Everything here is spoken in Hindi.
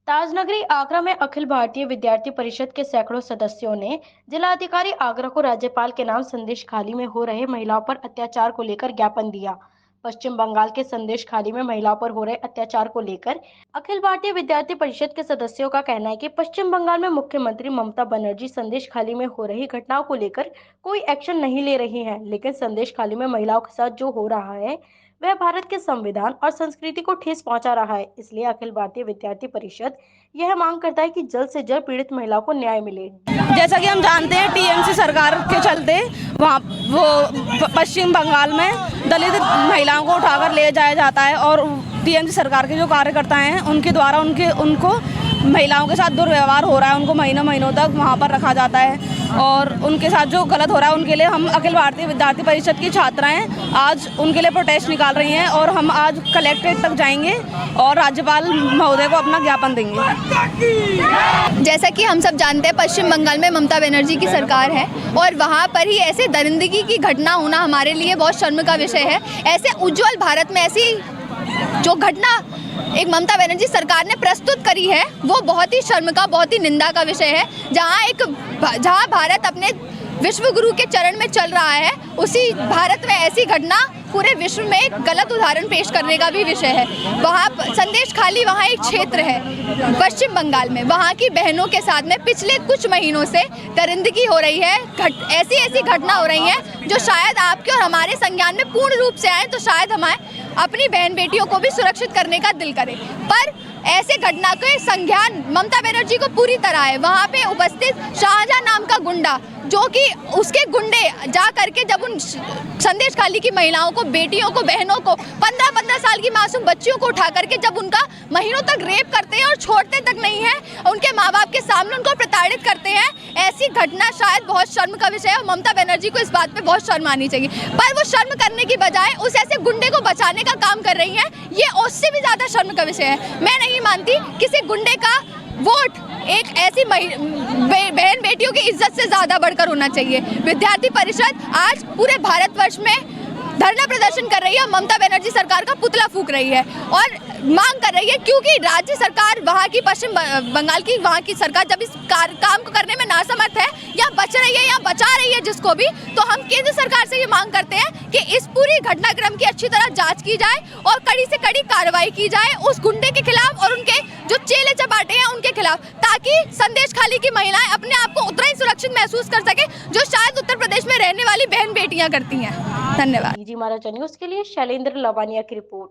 ताजनगरी आगरा में अखिल भारतीय विद्यार्थी परिषद के सैकड़ों सदस्यों ने जिलाधिकारी आगरा को राज्यपाल के नाम संदेश खाली में हो रहे महिलाओं पर अत्याचार को लेकर ज्ञापन दिया। पश्चिम बंगाल के संदेश खाली में महिलाओं पर हो रहे अत्याचार को लेकर अखिल भारतीय विद्यार्थी परिषद के सदस्यों का कहना है कि पश्चिम बंगाल में मुख्यमंत्री ममता बनर्जी संदेश खाली में हो रही घटनाओं को लेकर कोई एक्शन नहीं ले रही हैं, लेकिन संदेश खाली में महिलाओं के साथ जो हो रहा है वह भारत के संविधान और संस्कृति को ठेस पहुंचा रहा है। इसलिए अखिल भारतीय विद्यार्थी परिषद यह मांग करता है कि जल्द से जल्द पीड़ित महिलाओं को न्याय मिले। जैसा कि हम जानते हैं, टीएमसी सरकार के चलते वहाँ पश्चिम बंगाल में दलित महिलाओं को उठाकर ले जाया जाता है और टीएमसी सरकार के जो कार्यकर्ता हैं उनके द्वारा उनको महिलाओं के साथ दुर्व्यवहार हो रहा है। उनको महीनों तक वहाँ पर रखा जाता है और उनके साथ जो गलत हो रहा है उनके लिए हम अखिल भारतीय विद्यार्थी परिषद की छात्राएं आज उनके लिए प्रोटेस्ट निकाल रही हैं और हम आज कलेक्ट्रेट तक जाएंगे और राज्यपाल महोदय को अपना ज्ञापन देंगे। जैसा कि हम सब जानते हैं, पश्चिम बंगाल में ममता बनर्जी की सरकार है और वहाँ पर ही ऐसे दरिंदगी की घटना होना हमारे लिए बहुत शर्म का विषय है। ऐसे उज्जवल भारत में ऐसी जो घटना एक ममता बनर्जी सरकार ने प्रस्तुत करी है वो बहुत ही शर्म का, बहुत ही निंदा का विषय है। जहाँ भारत अपने विश्व गुरु के चरण में चल रहा है, उसी भारत में ऐसी घटना पूरे विश्व में एक गलत उदाहरण पेश करने का भी विषय है। वहाँ संदेश खाली वहाँ एक क्षेत्र है पश्चिम बंगाल में, वहाँ की बहनों के साथ में पिछले कुछ महीनों से दरिंदगी हो रही है। ऐसी घटना हो रही है जो शायद आपके और हमारे संज्ञान में पूर्ण रूप से आए तो शायद हमारे अपनी बहन बेटियों को भी सुरक्षित करने का दिल करे, पर ऐसे घटना के संज्ञान ममता बनर्जी को पूरी तरह है। वहाँ पे उपस्थित शाहजहां नाम का गुंडा, जो कि उसके गुंडे जा करके जब उन संदेश खाली की महिलाओं को, बेटियों को, बहनों को, 15-15 साल की मासूम बच्चियों को उठा करके जब उनका महीनों तक रेप करते हैं और छोड़ते तक नहीं है, उनके माँ बाप के सामने उनको प्रताड़ित करते हैं, ऐसी घटना शायद बहुत शर्म का विषय है और ममता बनर्जी को इस बात पे बहुत शर्म आनी चाहिए। पर वो शर्म करने की बजाय उस ऐसे गुंडे को बचाने का काम कर रही है, ये उससे भी ज़्यादा शर्म का विषय है। मैं नहीं मानती किसी गुंडे का वोट एक ऐसी बहन बेटियों की इज्जत से ज़्यादा बढ़कर होना चाहिए। विद्यार्थी परिषद आज पूरे भारतवर्ष में धरना प्रदर्शन कर रही है, ममता बनर्जी सरकार का पुतला फूंक रही है और मांग कर रही है, क्योंकि राज्य सरकार वहाँ की पश्चिम बंगाल की वहाँ की सरकार जब इस काम को करने में नासमर्थ है या बच रही है या बचा रही है जिसको भी, तो हम केंद्र सरकार से ये मांग करते हैं कि इस पूरी घटनाक्रम की अच्छी तरह जांच की जाए और कड़ी से कड़ी कार्रवाई की जाए उस गुंडे के खिलाफ और उनके जो चेले चपाटे हैं उनके खिलाफ, ताकि संदेश खाली की महिलाएं अपने आप को उतना ही सुरक्षित महसूस कर सके जो शायद उत्तर प्रदेश में रहने वाली बहन बेटियां करती हैं। धन्यवाद। जी महाराजा न्यूज़ के लिए शैलेंद्र लवानिया की रिपोर्ट।